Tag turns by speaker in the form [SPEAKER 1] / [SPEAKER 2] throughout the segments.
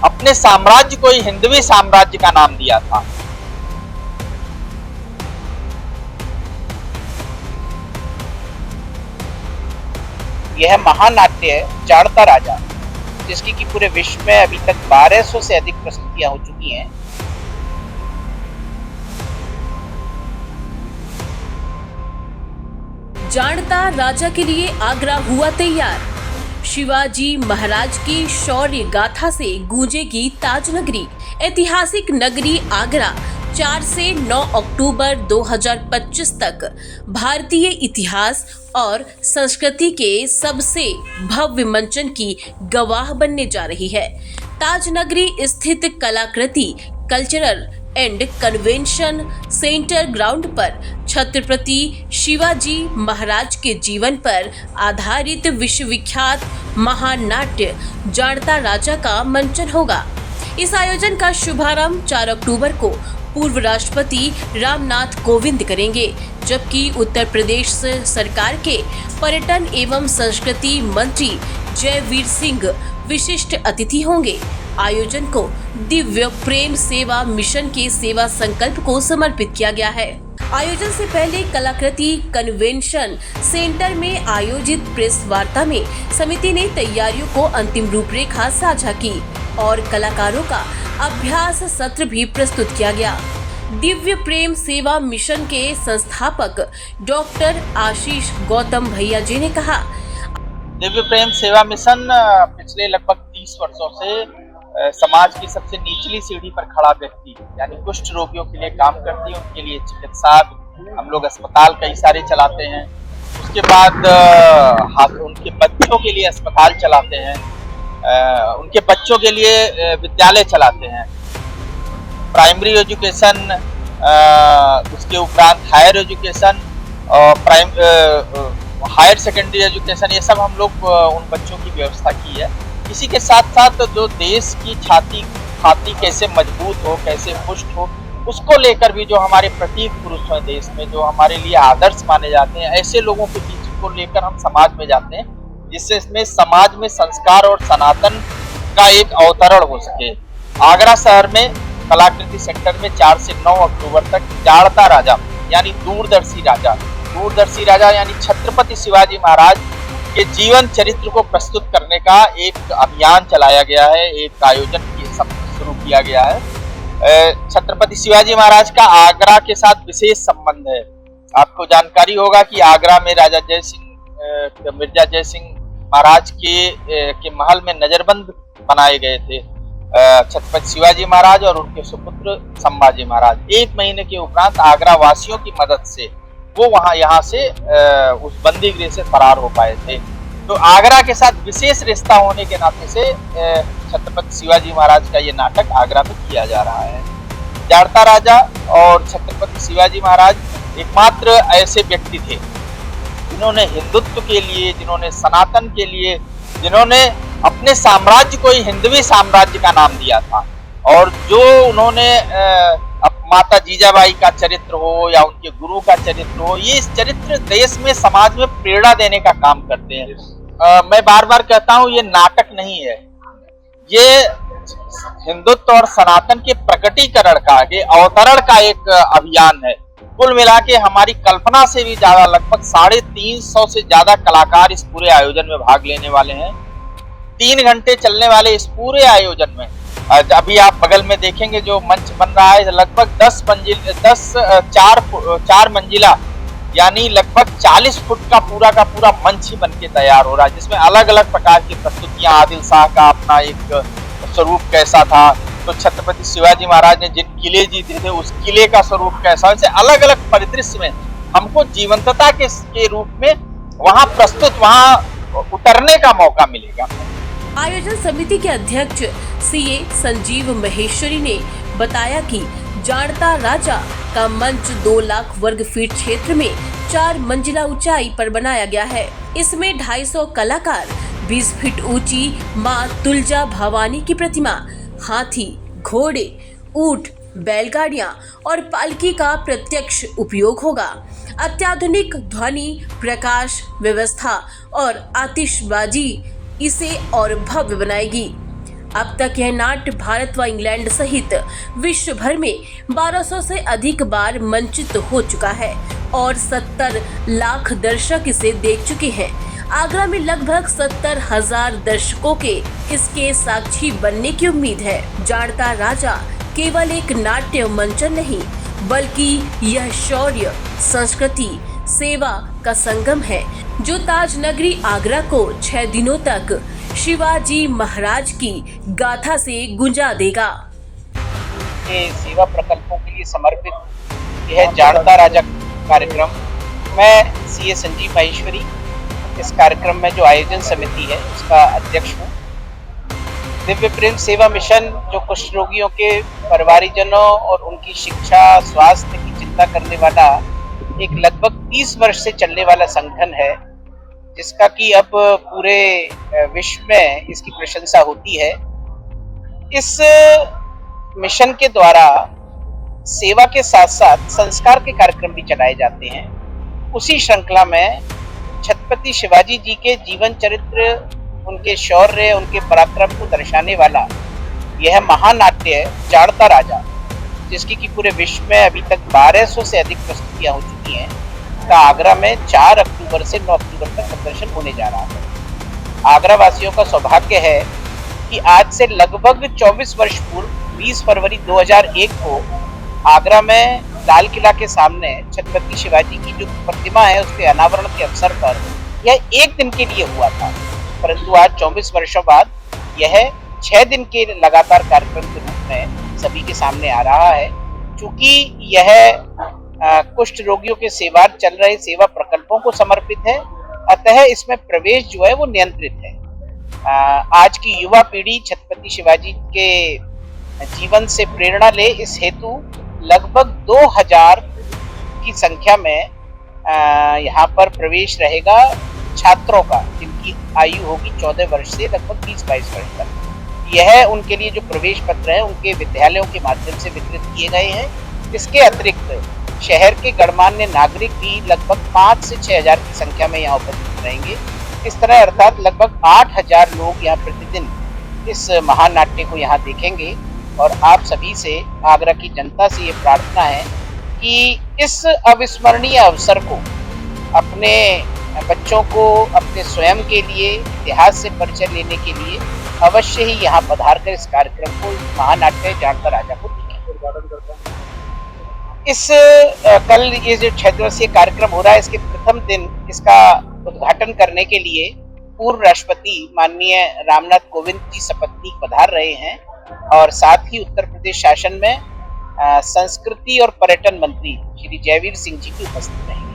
[SPEAKER 1] अपने साम्राज्य को ही हिंदवी साम्राज्य का नाम दिया था।
[SPEAKER 2] यह महानाट्य है जाड़ता राजा, जिसकी कि पूरे विश्व में अभी तक 1200 से अधिक प्रस्तुतियां हो चुकी हैं।
[SPEAKER 3] जाड़ता राजा के लिए आगरा हुआ तैयार। शिवाजी महाराज की शौर्य गाथा से गूंजेगी ताज नगरी। ऐतिहासिक नगरी आगरा 4 से 9 अक्टूबर 2025 तक भारतीय इतिहास और संस्कृति के सबसे भव्य मंचन की गवाह बनने जा रही है। ताज नगरी स्थित कलाकृति cultural and convention centre ground पर छत्रपति शिवाजी महाराज के जीवन पर आधारित विश्वविख्यात महानाट्य जाड़ता राजा का मंचन होगा। इस आयोजन का शुभारंभ 4 अक्टूबर को पूर्व राष्ट्रपति रामनाथ कोविंद करेंगे, जबकि उत्तर प्रदेश सरकार के पर्यटन एवं संस्कृति मंत्री जयवीर सिंह विशिष्ट अतिथि होंगे। आयोजन को दिव्य प्रेम सेवा मिशन के सेवा संकल्प को समर्पित किया गया है। आयोजन से पहले कलाकृति कन्वेंशन सेंटर में आयोजित प्रेस वार्ता में समिति ने तैयारियों को अंतिम रूपरेखा साझा की और कलाकारों का अभ्यास सत्र भी प्रस्तुत किया गया। दिव्य प्रेम सेवा मिशन के संस्थापक डॉक्टर आशीष गौतम भैया जी ने कहा,
[SPEAKER 1] दिव्य प्रेम सेवा मिशन पिछले लगभग 30 वर्षों से समाज की सबसे निचली सीढ़ी पर खड़ा व्यक्ति यानी कुष्ठ रोगियों के लिए काम करती है। उनके लिए चिकित्सा हम लोग अस्पताल कई सारे चलाते हैं। उसके बाद उनके बच्चों के लिए अस्पताल चलाते हैं, उनके बच्चों के लिए विद्यालय चलाते हैं, प्राइमरी एजुकेशन, उसके उपरांत हायर एजुकेशन और हायर सेकेंडरी एजुकेशन, ये सब हम लोग उन बच्चों की व्यवस्था की है। इसी के साथ साथ जो देश की छाती कैसे मजबूत हो, कैसे पुष्ट हो, उसको लेकर भी जो हमारे प्रतीक पुरुष हैं देश में, जो हमारे लिए आदर्श माने जाते हैं, ऐसे लोगों के बीच को लेकर हम समाज में जाते हैं, जिससे इसमें समाज में संस्कार और सनातन का एक अवतरण हो सके। आगरा शहर में कलाकृति सेंटर में 4 से 9 अक्टूबर तक जाड़ता राजा यानी दूरदर्शी राजा यानी छत्रपति शिवाजी महाराज के जीवन चरित्र को प्रस्तुत करने का एक अभियान चलाया गया है, एक आयोजन शुरू किया गया है। छत्रपति शिवाजी महाराज का आगरा के साथ विशेष संबंध है। आपको जानकारी होगा कि आगरा में मिर्जा जय सिंह महाराज के महल में नजरबंद बनाए गए थे छत्रपति शिवाजी महाराज और उनके सुपुत्र संभाजी महाराज। 1 महीने के उपरांत आगरा वासियों की मदद से वो यहाँ से उस बंदी गृह से फरार हो पाए थे। तो आगरा के साथ विशेष रिश्ता होने के नाते से छत्रपति शिवाजी महाराज का ये नाटक आगरा में किया जा रहा है। जाड़ता राजा और छत्रपति शिवाजी महाराज एकमात्र ऐसे व्यक्ति थे जिन्होंने हिंदुत्व के लिए, जिन्होंने सनातन के लिए, जिन्होंने अपने साम्राज्य को ही हिंदवी साम्राज्य का नाम दिया था। और जो उन्होंने माता जीजाबाई का चरित्र हो या उनके गुरु का चरित्र हो, ये इस चरित्र देश में समाज में प्रेरणा देने का काम करते हैं। मैं बार बार कहता हूँ, ये नाटक नहीं है, ये हिंदुत्व और सनातन के प्रकटीकरण का, ये अवतरण का एक अभियान है। कुल मिला के हमारी कल्पना से भी ज्यादा लगभग 350 से ज्यादा कलाकार इस पूरे आयोजन में भाग लेने वाले हैं। 3 घंटे चलने वाले इस पूरे आयोजन में अभी आप बगल में देखेंगे जो मंच बन रहा है, लगभग 4 मंजिला यानी लगभग 40 फुट का पूरा मंच ही बनके तैयार हो रहा है, जिसमें अलग अलग प्रकार की प्रस्तुतियां, आदिल शाह का अपना एक स्वरूप कैसा था, तो छत्रपति शिवाजी महाराज ने जिन किले जीते थे उस किले का स्वरूप कैसा, ऐसे अलग अलग परिदृश्य में हमको जीवंतता के रूप में वहां उतरने का मौका मिलेगा।
[SPEAKER 3] आयोजन समिति के अध्यक्ष सीए संजीव महेश्वरी ने बताया कि जाड़ता राजा का मंच 2 लाख वर्ग फीट क्षेत्र में 4 मंजिला ऊंचाई पर बनाया गया है। इसमें 250 कलाकार, 20 फीट ऊंची मां तुलजा भवानी की प्रतिमा, हाथी, घोड़े, ऊंट, बैलगाड़ियां और पालकी का प्रत्यक्ष उपयोग होगा। अत्याधुनिक ध्वनि प्रकाश व्यवस्था और आतिशबाजी इसे और भव्य बनाएगी। अब तक यह नाट्य भारत व इंग्लैंड सहित विश्व भर में 1200 से अधिक बार मंचित हो चुका है और 70 लाख दर्शक इसे देख चुके हैं। आगरा में लगभग 70,000 दर्शकों के इसके साक्षी बनने की उम्मीद है। जाड़ता राजा केवल एक नाट्य मंचन नहीं, बल्कि यह शौर्य, संस्कृति, सेवा का संगम है जो ताज नगरी आगरा को 6 दिनों तक शिवाजी महाराज की गाथा से गुंजा देगा।
[SPEAKER 2] ये सेवा प्रकल्पों के लिए समर्पित यह जाड़ता राजा कार्यक्रम, मैं सीए संजीव माहेश्वरी इस कार्यक्रम में जो आयोजन समिति है उसका अध्यक्ष हूँ। दिव्य प्रेम सेवा मिशन जो कुष्ठ रोगियों के परिवारीजनों और उनकी शिक्षा स्वास्थ्य की चिंता करने वाला एक लगभग 30 वर्ष से चलने वाला संगठन है, जिसका कि अब पूरे विश्व में इसकी प्रशंसा होती है। इस मिशन के द्वारा सेवा के साथ साथ संस्कार के कार्यक्रम भी चलाए जाते हैं। उसी श्रृंखला में छत्रपति शिवाजी जी के जीवन चरित्र, उनके शौर्य, उनके पराक्रम को दर्शाने वाला यह महानाट्य जाड़ता राजा, जिसकी कि पूरे विश्व में अभी तक 1200 से अधिक प्रस्तुतियां हो चुकी हैं, का आगरा में 4 अक्टूबर से 9 अक्टूबर तक प्रदर्शन होने जा रहा है। आगरा वासियों का सौभाग्य है कि आज से लगभग 24 वर्ष पूर्व 20 फरवरी 2001 को आगरा में लाल किला के सामने छत्रपति शिवाजी की जो प्रतिमा है उसके अनावरण के अवसर पर यह 1 दिन के लिए हुआ था, परंतु आज 24 वर्षों बाद यह 6 दिन के लगातार कार्यक्रम के रूप में सभी के सामने आ रहा है। चूंकि यह कुष्ठ रोगियों के सेवा चल रहे सेवा प्रकल्पों को समर्पित है, अतः इसमें प्रवेश जो है वो नियंत्रित है। आज की युवा पीढ़ी छत्रपति शिवाजी के जीवन से प्रेरणा ले, इस हेतु लगभग 2000 की संख्या में यहाँ पर प्रवेश रहेगा छात्रों का, जिनकी आयु होगी 14 वर्ष से लगभग 20-22 वर्ष तक। यह उनके लिए जो प्रवेश पत्र है उनके विद्यालयों के माध्यम से वितरित किए गए हैं। इसके अतिरिक्त शहर के गणमान्य नागरिक भी लगभग 5 से 6,000 की संख्या में यहाँ उपस्थित रहेंगे। इस तरह अर्थात लगभग 8,000 लोग यहाँ प्रतिदिन इस महानाट्य को यहाँ देखेंगे। और आप सभी से, आगरा की जनता से ये प्रार्थना है कि इस अविस्मरणीय अवसर को अपने बच्चों को, अपने स्वयं के लिए इतिहास से परिचय लेने के लिए अवश्य ही यहाँ पधार कर इस कार्यक्रम को, महानाट्य जाड़ता राजा को देखें। इस कल ये जो 6 दिवसीय कार्यक्रम हो रहा है, इसके प्रथम दिन इसका उद्घाटन करने के लिए पूर्व राष्ट्रपति माननीय रामनाथ कोविंद जी सपत्नीक पधार रहे हैं और साथ ही उत्तर प्रदेश शासन में संस्कृति और पर्यटन मंत्री श्री जयवीर सिंह जी भी उपस्थित रहेंगे।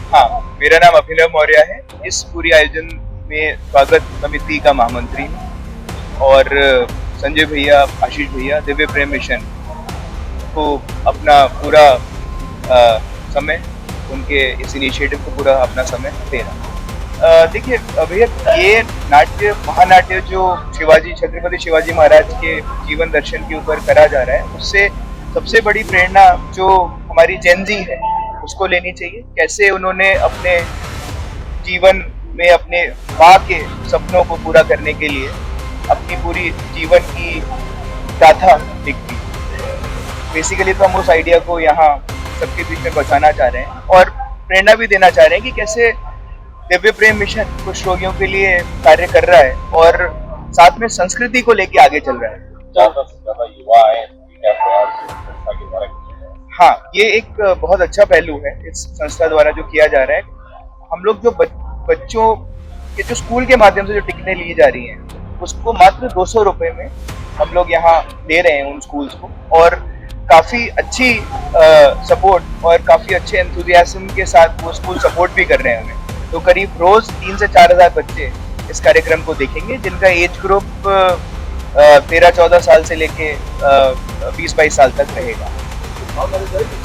[SPEAKER 4] हाँ, मेरा नाम अभिनव मौर्य है। इस पूरी आयोजन में स्वागत समिति का महामंत्री हूँ और संजय भैया, आशीष भैया दिव्य प्रेम मिशन को अपना पूरा समय, उनके इस इनिशिएटिव को पूरा अपना समय दे रहा हूँ। देखिए भैया, ये नाट्य, महानाट्य जो शिवाजी, छत्रपति शिवाजी महाराज के जीवन दर्शन के ऊपर करा जा रहा है, उससे सबसे बड़ी प्रेरणा जो हमारी जेन ज़ी है उसको लेनी चाहिए। कैसे उन्होंने अपने जीवन में अपने माँ के सपनों को पूरा करने के लिए अपनी पूरी जीवन की गाथा लिखी। बेसिकली तो हम उस आइडिया को यहाँ सबके बीच में पहुँचाना चाह रहे हैं और प्रेरणा भी देना चाह रहे हैं कि कैसे दिव्य प्रेम मिशन कुछ रोगियों के लिए कार्य कर रहा है और साथ में संस्कृति को लेके आगे चल रहा है।
[SPEAKER 5] ज्यादा से ज्यादा युवा आए, क्या प्रयास संस्था के द्वारा किया है?
[SPEAKER 4] हाँ, ये एक बहुत अच्छा पहलू है इस संस्था द्वारा जो किया जा रहा है। हम लोग जो बच्चों के जो स्कूल के माध्यम से जो टिकटें ली जा रही हैं, उसको मात्र 200 रुपए में हम लोग यहाँ दे रहे हैं उन स्कूल्स को, और काफ़ी अच्छी सपोर्ट और काफ़ी अच्छे एंथुजियाज्म के साथ वो स्कूल सपोर्ट भी कर रहे हैं हमें। तो करीब रोज़ 3 से 4,000 बच्चे इस कार्यक्रम को देखेंगे, जिनका एज ग्रुप 13-14 साल से लेके 20-22 साल तक रहेगा।